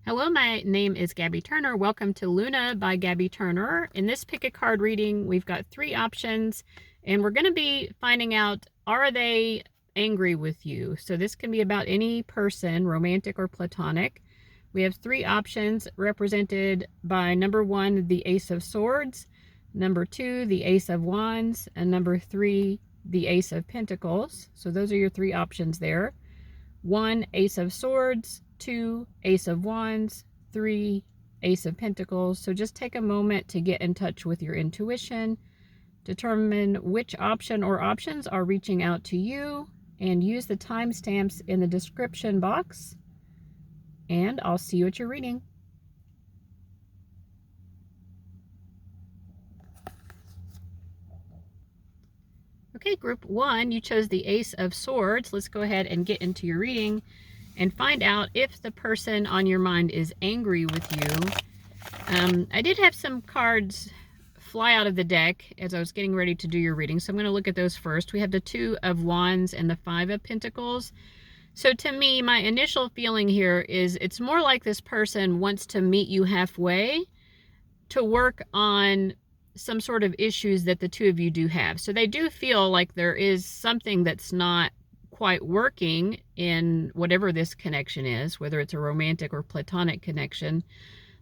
Hello, my name is Gabby Turner. Welcome to Luna by Gabby Turner. In this pick a card reading, we've got 3 options, and we're going to be finding out, are they angry with you? So this can be about any person, romantic or platonic. We have 3 options represented by number 1, the Ace of Swords, number 2, the Ace of Wands, and number 3, the Ace of Pentacles. So those are your 3 options there. 1, Ace of Swords, 2, Ace of Wands, 3, Ace of Pentacles. So just take a moment to get in touch with your intuition, determine which option or options are reaching out to you, and use the timestamps in the description box. And I'll see you at your reading. Okay, group 1, you chose the Ace of Swords. Let's go ahead and get into your reading and find out if the person on your mind is angry with you. I did have some cards fly out of the deck as I was getting ready to do your reading, so I'm going to look at those first. We have the 2 of Wands and the 5 of Pentacles. So to me, my initial feeling here is it's more like this person wants to meet you halfway to work on some sort of issues that the 2 of you do have. So they do feel like there is something that's not quite working in whatever this connection is, whether it's a romantic or platonic connection.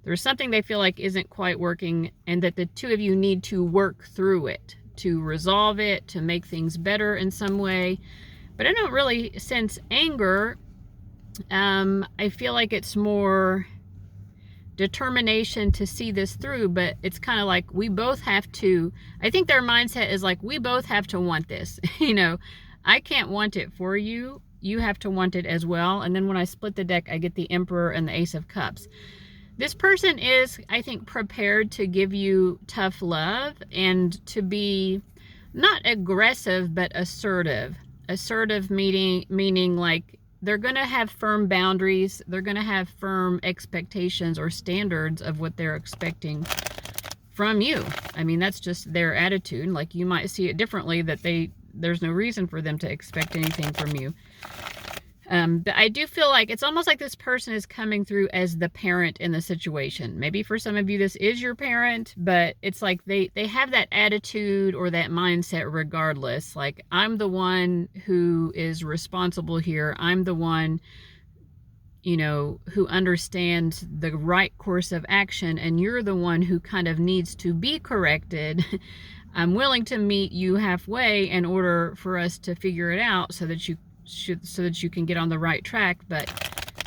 There's something they feel like isn't quite working, and that the 2 of you need to work through it, to resolve it, to make things better in some way. But I don't really sense anger. I feel like it's more determination to see this through, but it's kind of like we both have to, I think their mindset is like, we both have to want this. You know, I can't want it for you. You have to want it as well. And then when I split the deck, I get the Emperor and the Ace of Cups. This person is, I think, prepared to give you tough love and to be not aggressive, but assertive. Assertive meaning like they're going to have firm boundaries. They're going to have firm expectations or standards of what they're expecting from you. I mean, that's just their attitude. Like, you might see it differently, that there's no reason for them to expect anything from you. But I do feel like it's almost like this person is coming through as the parent in the situation. Maybe for some of you this is your parent, but it's like they have that attitude or that mindset regardless. Like, I'm the one who is responsible here. I'm the one, you know, who understands the right course of action, and you're the one who kind of needs to be corrected. I'm willing to meet you halfway in order for us to figure it out so that you can get on the right track. But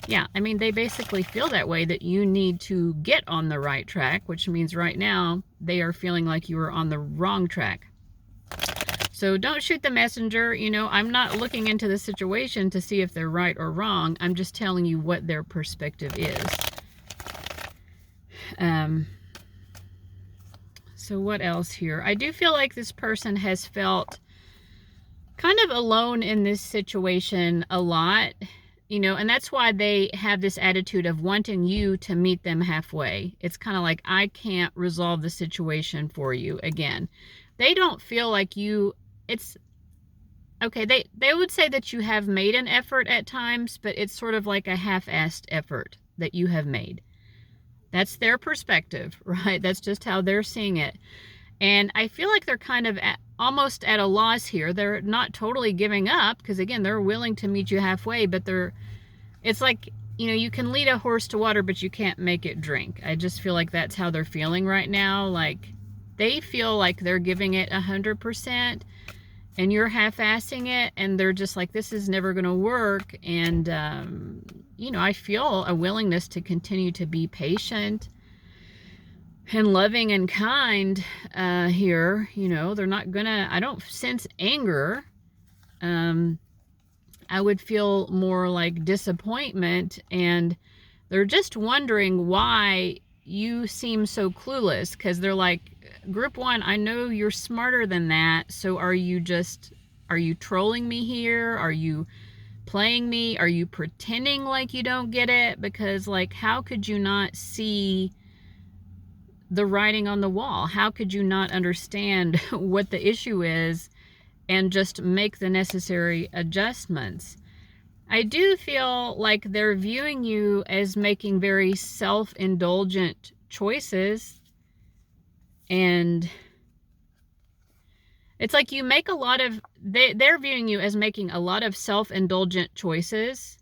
yeah, I mean, they basically feel that way, that you need to get on the right track, which means right now they are feeling like you are on the wrong track. So don't shoot the messenger. You know, I'm not looking into the situation to see if they're right or wrong. I'm just telling you what their perspective is. So what else here? I do feel like this person has felt kind of alone in this situation a lot, you know, and that's why they have this attitude of wanting you to meet them halfway. It's kind of like, I can't resolve the situation for you. Again, they don't feel like you, it's okay. They would say that you have made an effort at times, but it's sort of like a half-assed effort that you have made. That's their perspective, right? That's just how they're seeing it. And I feel like they're kind of almost at a loss here. They're not totally giving up, because again, they're willing to meet you halfway, but it's like, you know, you can lead a horse to water, but you can't make it drink. I just feel like that's how they're feeling right now. Like, they feel like they're giving it 100% and you're half-assing it, and they're just like, this is never going to work. And, you know, I feel a willingness to continue to be patient and loving and kind here. You know, they're not gonna, I don't sense anger. I would feel more like disappointment, and they're just wondering why you seem so clueless, because they're like, group 1, I know you're smarter than that, so are you trolling me here? Are you playing me? Are you pretending like you don't get it? Because, like, how could you not see the writing on the wall? How could you not understand what the issue is and just make the necessary adjustments? I do feel like they're viewing you as making very self-indulgent choices. And it's like you make a lot of, they're viewing you as making a lot of self-indulgent choices.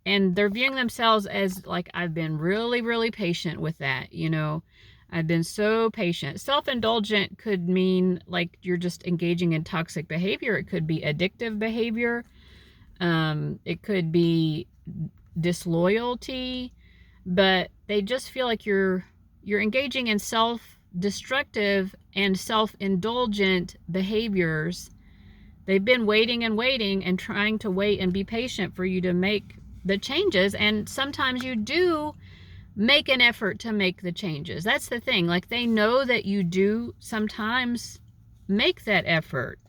And they're viewing themselves as like, I've been really, really patient with that, you know. I've been so patient. Self-indulgent could mean like you're just engaging in toxic behavior. It could be addictive behavior. It could be disloyalty, but they just feel like you're engaging in self-destructive and self-indulgent behaviors. They've been waiting and waiting and trying to wait and be patient for you to make the changes. And sometimes you do make an effort to make the changes. That's the thing. Like, they know that you do sometimes make that effort.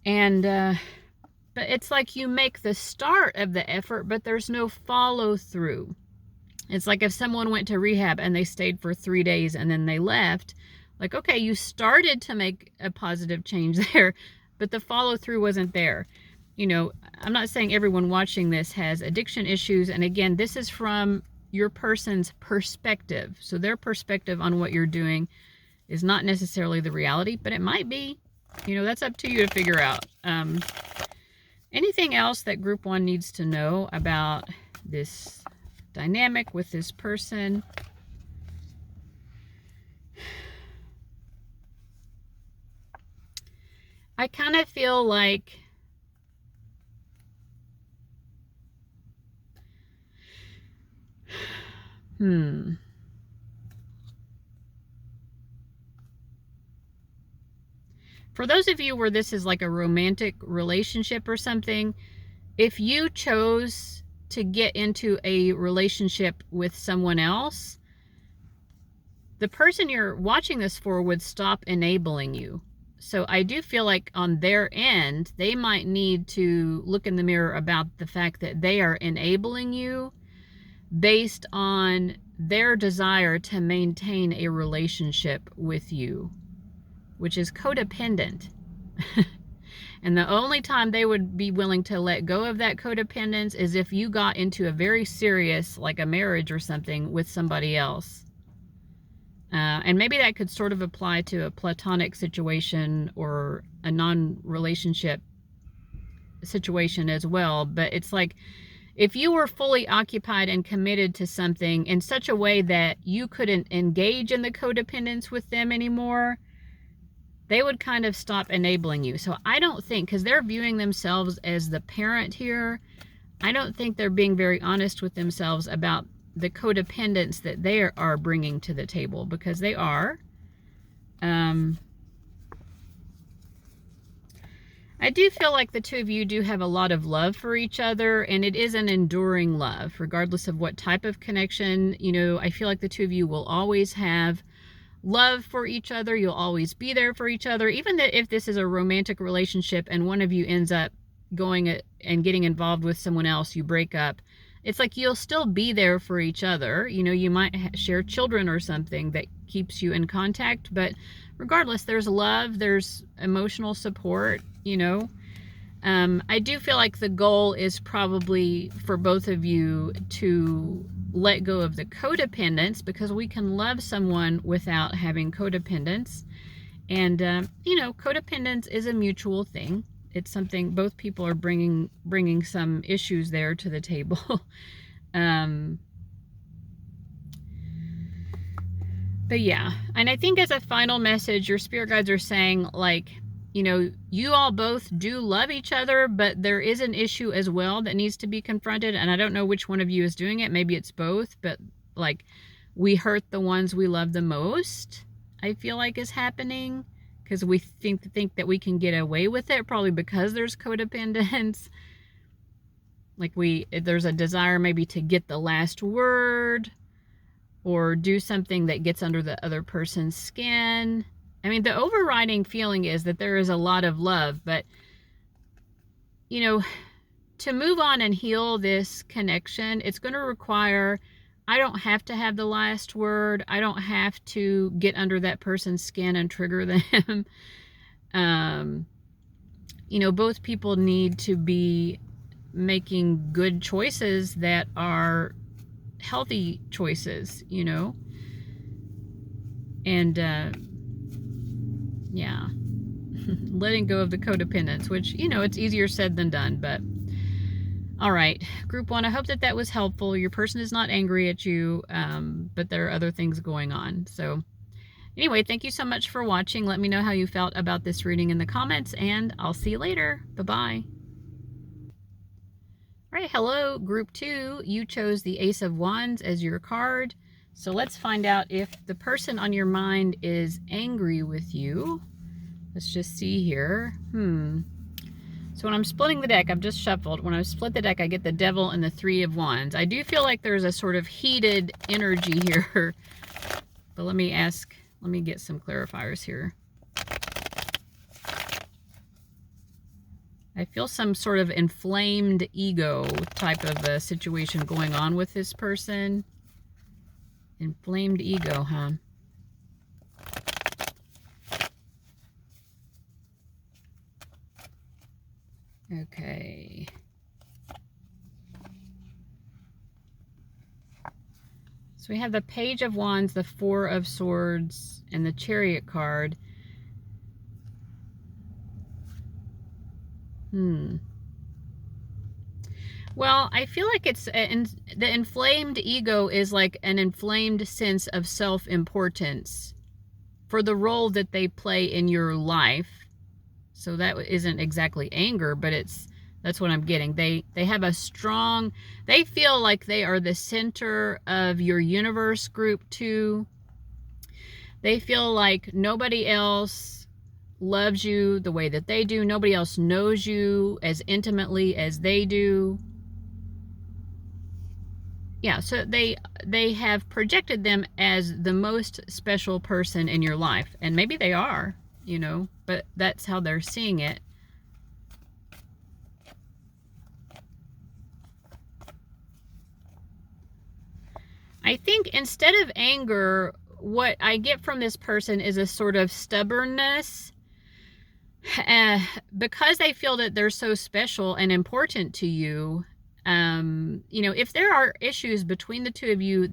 And, but it's like you make the start of the effort, but there's no follow through. It's like if someone went to rehab and they stayed for 3 days and then they left, like, okay, you started to make a positive change there, but the follow through wasn't there. You know, I'm not saying everyone watching this has addiction issues. And again, this is from your person's perspective. So their perspective on what you're doing is not necessarily the reality, but it might be. You know, that's up to you to figure out. Anything else that group 1 needs to know about this dynamic with this person? I kind of feel like for those of you where this is like a romantic relationship or something, if you chose to get into a relationship with someone else, the person you're watching this for would stop enabling you. So I do feel like on their end, they might need to look in the mirror about the fact that they are enabling you based on their desire to maintain a relationship with you, which is codependent. And the only time they would be willing to let go of that codependence is if you got into a very serious, like a marriage or something, with somebody else. And maybe that could sort of apply to a platonic situation or a non-relationship situation as well. But it's like, if you were fully occupied and committed to something in such a way that you couldn't engage in the codependence with them anymore, they would kind of stop enabling you. So I don't think, because they're viewing themselves as the parent here, I don't think they're being very honest with themselves about the codependence that they are bringing to the table, because they are. I do feel like the two of you do have a lot of love for each other, and it is an enduring love, regardless of what type of connection. You know, I feel like the two of you will always have love for each other. You'll always be there for each other, even if this is a romantic relationship and one of you ends up going and getting involved with someone else, you break up. It's like you'll still be there for each other. You know, you might share children or something that keeps you in contact, but regardless, there's love, there's emotional support, you know. I do feel like the goal is probably for both of you to let go of the codependence, because we can love someone without having codependence. And, you know, codependence is a mutual thing. It's something both people are bringing some issues there to the table. But yeah, and I think as a final message, your spirit guides are saying, like, you know, you all both do love each other, but there is an issue as well that needs to be confronted. And I don't know which one of you is doing it. Maybe it's both, but like, we hurt the ones we love the most, I feel like is happening, because we think that we can get away with it, probably because there's codependence. Like there's a desire maybe to get the last word or do something that gets under the other person's skin. I mean, the overriding feeling is that there is a lot of love, but, you know, to move on and heal this connection, it's going to require, I don't have to have the last word. I don't have to get under that person's skin and trigger them. You know, both people need to be making good choices that are healthy choices, you know? And, yeah, letting go of the codependence, which, you know, it's easier said than done, but all right, group 1, I hope that that was helpful. Your person is not angry at you, but there are other things going on. So anyway, thank you so much for watching. Let me know how you felt about this reading in the comments, and I'll see you later. Bye-bye. All right, hello, group 2. You chose the Ace of Wands as your card. So let's find out if the person on your mind is angry with you. Let's just see here. So when I'm splitting the deck, I've just shuffled. When I split the deck, I get the Devil and the 3 of Wands. I do feel like there's a sort of heated energy here. But let me get some clarifiers here. I feel some sort of inflamed ego type of a situation going on with this person. Inflamed ego, huh? Okay. So we have the Page of Wands, the 4 of Swords, and the Chariot card. Well, I feel like it's the inflamed ego is like an inflamed sense of self-importance for the role that they play in your life. So that isn't exactly anger, but that's what I'm getting. They have a strong, they feel like they are the center of your universe, group 2. They feel like nobody else loves you the way that they do. Nobody else knows you as intimately as they do. Yeah, so they have projected them as the most special person in your life. And maybe they are, you know, but that's how they're seeing it. I think instead of anger, what I get from this person is a sort of stubbornness. Because they feel that they're so special and important to you, you know, if there are issues between the two of you,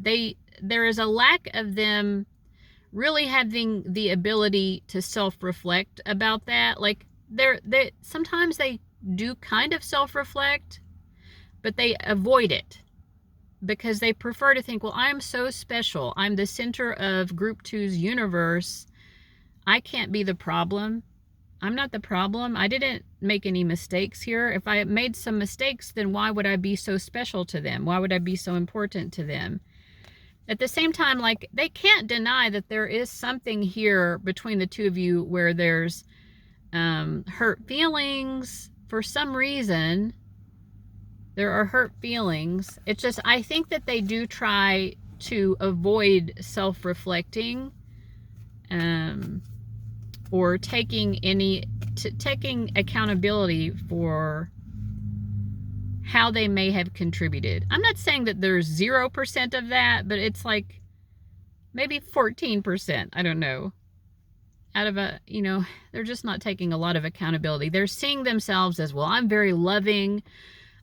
there is a lack of them really having the ability to self-reflect about that. Like sometimes they do kind of self-reflect, but they avoid it because they prefer to think, well, I'm so special. I'm the center of group 2's universe. I can't be the problem. I'm not the problem. I didn't make any mistakes here. If I made some mistakes, then why would I be so special to them? Why would I be so important to them? At the same time, like, they can't deny that there is something here between the two of you where there's hurt feelings. For some reason, there are hurt feelings. It's just, I think that they do try to avoid self-reflecting, or taking accountability for how they may have contributed. I'm not saying that there's 0% of that, but it's like maybe 14%. I don't know. Out of a, you know, they're just not taking a lot of accountability. They're seeing themselves as, well, I'm very loving.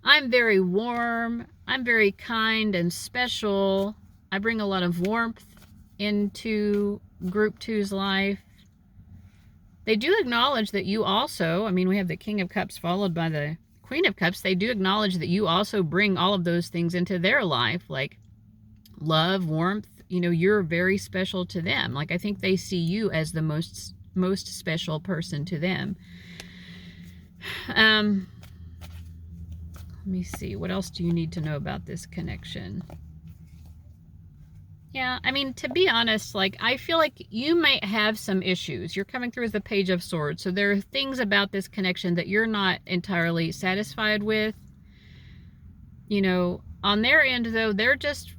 I'm very warm. I'm very kind and special. I bring a lot of warmth into group 2's life. They do acknowledge that you also, I mean, we have the King of Cups followed by the Queen of Cups. They do acknowledge that you also bring all of those things into their life, like love, warmth. You know, you're very special to them. Like, I think they see you as the most special person to them. Let me see. What else do you need to know about this connection? Yeah, I mean, to be honest, like, I feel like you might have some issues. You're coming through as the Page of Swords, so there are things about this connection that you're not entirely satisfied with. You know, on their end, though, they're just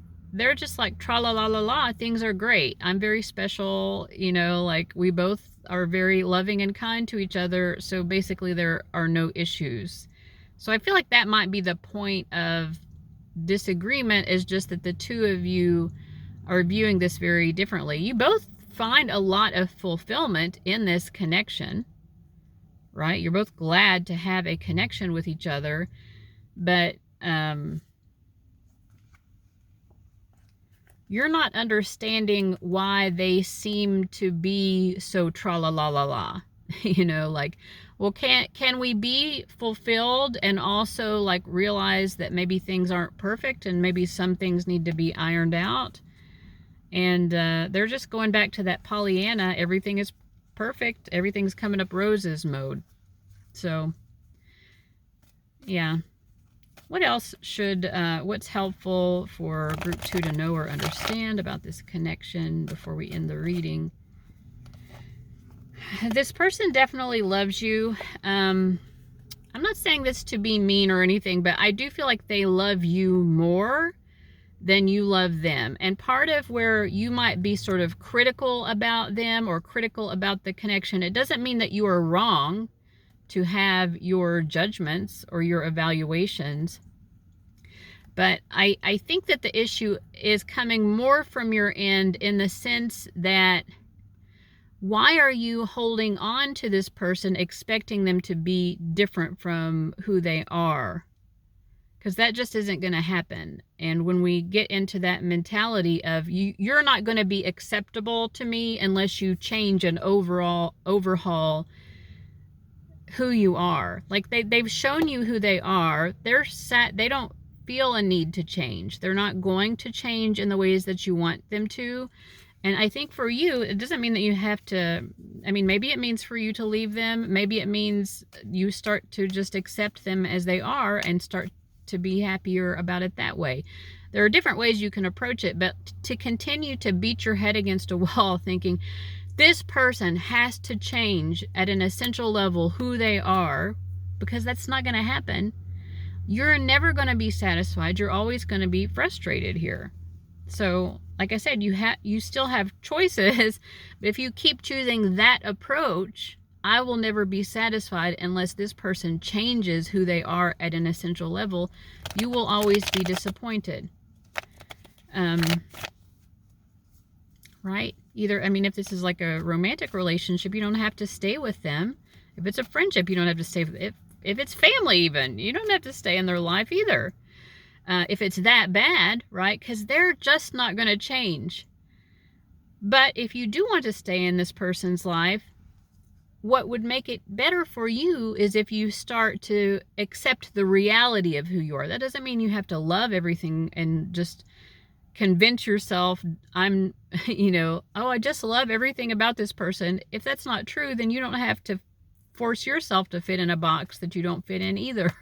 like, tra-la-la-la-la, things are great. I'm very special, you know, like, we both are very loving and kind to each other, so basically there are no issues. So I feel like that might be the point of disagreement, is just that the two of you are viewing this very differently. You both find a lot of fulfillment in this connection, right? You're both glad to have a connection with each other. but you're not understanding why they seem to be so tra-la-la-la-la. You know, like, well, can we be fulfilled and also like realize that maybe things aren't perfect and maybe some things need to be ironed out? And they're just going back to that Pollyanna, everything is perfect, everything's coming up roses mode. So, yeah. What else should, what's helpful for group 2 to know or understand about this connection before we end the reading? This person definitely loves you. I'm not saying this to be mean or anything, but I do feel like they love you more than you love them. And part of where you might be sort of critical about them or critical about the connection, it doesn't mean that you are wrong to have your judgments or your evaluations. But I think that the issue is coming more from your end in the sense that why are you holding on to this person expecting them to be different from who they are? Because that just isn't going to happen. And when we get into that mentality of you're not going to be acceptable to me unless you change and overhaul who you are. Like they've shown you who they are. They don't feel a need to change. They're not going to change in the ways that you want them to. And I think for you, it doesn't mean that you have to, I mean, maybe it means for you to leave them. Maybe it means you start to just accept them as they are and start to be happier about it that way. There are different ways you can approach it, but to continue to beat your head against a wall thinking this person has to change at an essential level who they are, because that's not going to happen. You're never going to be satisfied. You're always going to be frustrated here. So, like I said, you still have choices, but if you keep choosing that approach, I will never be satisfied unless this person changes who they are at an essential level. You will always be disappointed. Right? Either, I mean, if this is like a romantic relationship, you don't have to stay with them. If it's a friendship, you don't have to stay with it. If it's family even, you don't have to stay in their life either. If it's that bad, right? Because they're just not going to change. But if you do want to stay in this person's life, what would make it better for you is if you start to accept the reality of who you are. That doesn't mean you have to love everything and just convince yourself oh, I just love everything about this person. If that's not true, then you don't have to force yourself to fit in a box that you don't fit in either.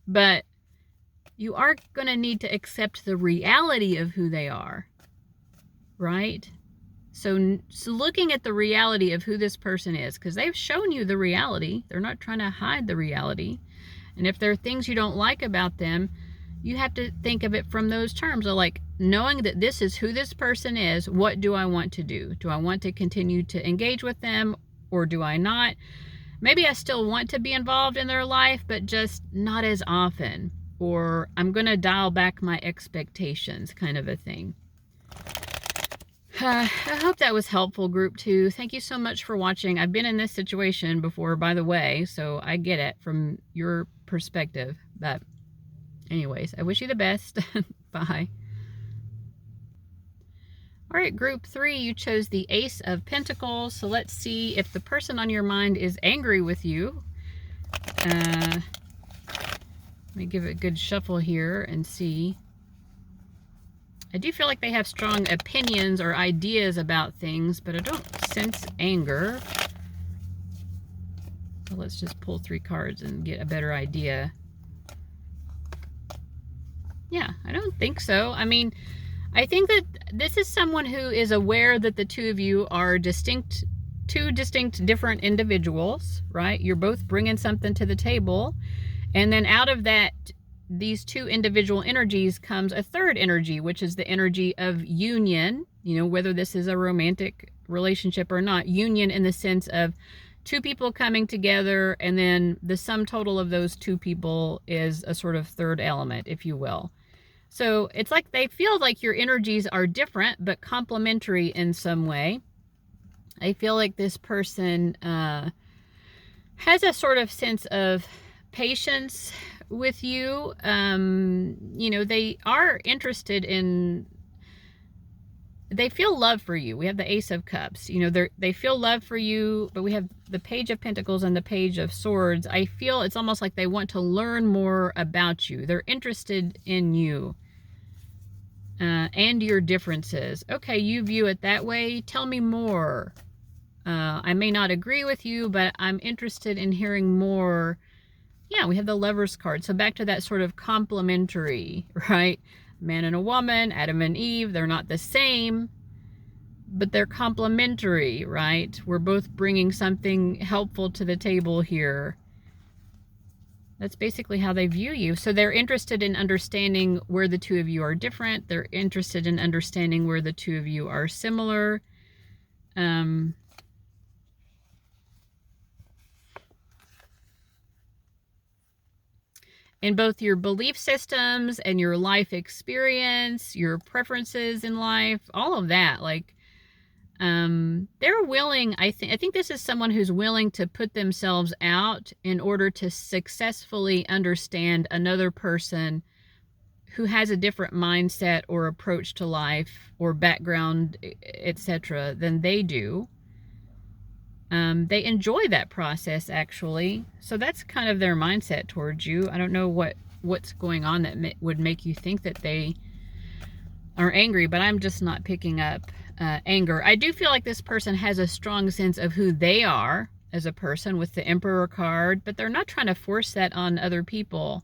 But you are going to need to accept the reality of who they are, right? So looking at the reality of who this person is, because they've shown you the reality. They're not trying to hide the reality. And if there are things you don't like about them, you have to think of it from those terms of like knowing that this is who this person is. What do I want to do? Do I want to continue to engage with them or do I not? Maybe I still want to be involved in their life, but just not as often. Or I'm going to dial back my expectations, kind of a thing. I hope that was helpful, group 2. Thank you so much for watching. I've been in this situation before, by the way, so I get it from your perspective. But anyways, I wish you the best. Bye. All right, group 3, you chose the Ace of Pentacles. So let's see if the person on your mind is angry with you. Let me give it a good shuffle here and see. I do feel like they have strong opinions or ideas about things, but I don't sense anger. So let's just pull 3 cards and get a better idea. Yeah, I don't think so. I mean, I think that this is someone who is aware that the two of you are two distinct different individuals, right? You're both bringing something to the table. And then out of that, these 2 individual energies comes a third energy, which is the energy of union, whether this is a romantic relationship or not. Union in the sense of 2 people coming together, and then the sum total of those 2 people is a sort of third element, if you will. So it's like they feel like your energies are different, but complementary in some way. I feel like this person has a sort of sense of patience with you. You know, they are interested in, they feel love for you. We have the Ace of Cups. You know, they feel love for you, but we have the Page of Pentacles and the Page of Swords. I feel it's almost like they want to learn more about you. They're interested in you and your differences. Okay, you view it that way. Tell me more. I may not agree with you, but I'm interested in hearing more. Yeah, we have the Lovers card. So back to that sort of complementary, right? Man and a woman, Adam and Eve, they're not the same, but they're complementary, right? We're both bringing something helpful to the table here. That's basically how they view you. So they're interested in understanding where the two of you are different. They're interested in understanding where the two of you are similar. In both your belief systems and your life experience, your preferences in life, all of that. Like, they're willing, I think this is someone who's willing to put themselves out in order to successfully understand another person who has a different mindset or approach to life or background, etc., than they do. They enjoy that process, actually. So that's kind of their mindset towards you. I don't know what's going on that would make you think that they are angry, but I'm just not picking up anger. I do feel like this person has a strong sense of who they are as a person with the Emperor card, but they're not trying to force that on other people.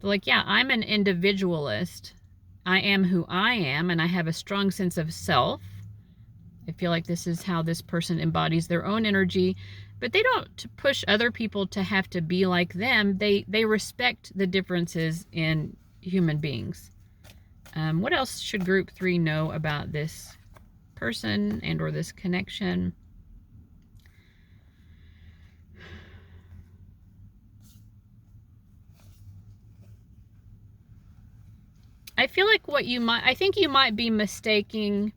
They're like, yeah, I'm an individualist. I am who I am, and I have a strong sense of self. I feel like this is how this person embodies their own energy, but they don't push other people to have to be like them. They respect the differences in human beings. What else should group 3 know about this person and or this connection? I feel like I think you might be mistaking.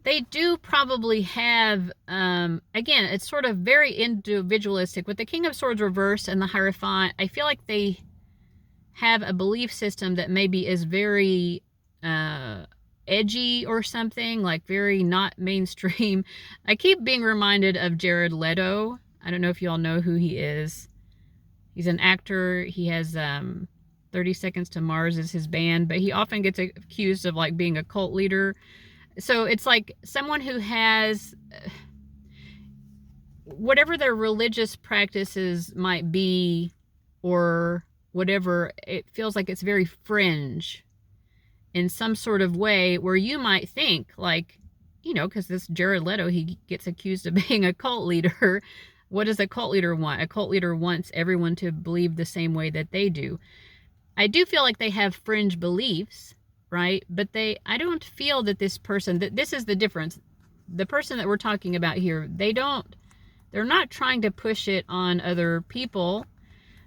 They do probably have, again, it's sort of very individualistic. With the King of Swords reversed and the Hierophant, I feel like they have a belief system that maybe is very edgy or something, like very not mainstream. I keep being reminded of Jared Leto. I don't know if you all know who he is. He's an actor. He has 30 Seconds to Mars is his band, but he often gets accused of like being a cult leader. So it's like someone who has whatever their religious practices might be, or whatever, it feels like it's very fringe in some sort of way where you might think like, you know, because this Jared Leto, he gets accused of being a cult leader. What does a cult leader want? A cult leader wants everyone to believe the same way that they do. I do feel like they have fringe beliefs, right? But I don't feel that this person, that this is the difference. The person that we're talking about here, they're not trying to push it on other people,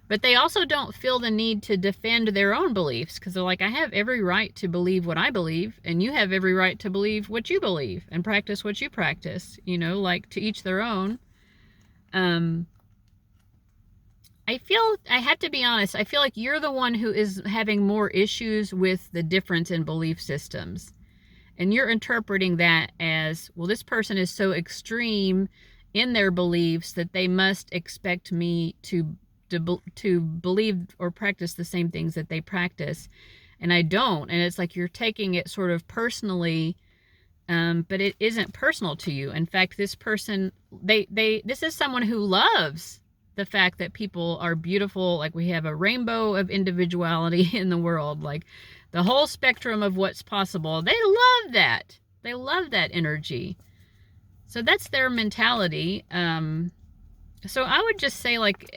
but they also don't feel the need to defend their own beliefs, because they're like, I have every right to believe what I believe, and you have every right to believe what you believe and practice what you practice, you know, like to each their own. I have to be honest, I feel like you're the one who is having more issues with the difference in belief systems. And you're interpreting that as, well, this person is so extreme in their beliefs that they must expect me to believe or practice the same things that they practice. And I don't. And it's like you're taking it sort of personally, but it isn't personal to you. In fact, this person, this is someone who loves the fact that people are beautiful. Like, we have a rainbow of individuality in the world, like the whole spectrum of what's possible. They love that. They love that energy. So that's their mentality. So I would just say, like,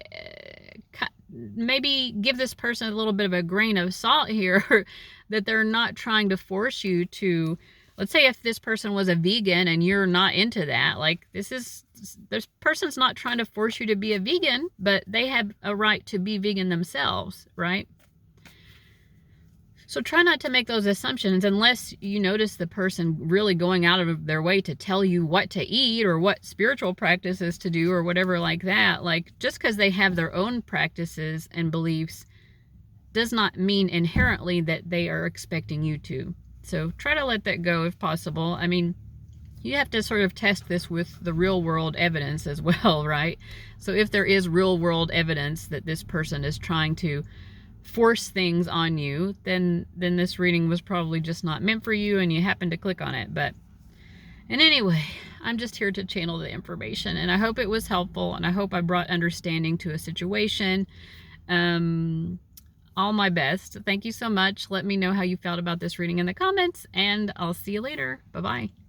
maybe give this person a little bit of a grain of salt here, that they're not trying to force you to, let's say if this person was a vegan and you're not into that, like, this person's not trying to force you to be a vegan, but they have a right to be vegan themselves, right? So try not to make those assumptions unless you notice the person really going out of their way to tell you what to eat or what spiritual practices to do or whatever like that. Like, just because they have their own practices and beliefs does not mean inherently that they are expecting you to. So try to let that go if possible. I mean, you have to sort of test this with the real world evidence as well, right? So if there is real world evidence that this person is trying to force things on you, then this reading was probably just not meant for you and you happened to click on it. But, and anyway, I'm just here to channel the information, and I hope it was helpful, and I hope I brought understanding to a situation. All my best. Thank you so much. Let me know how you felt about this reading in the comments, and I'll see you later. Bye-bye.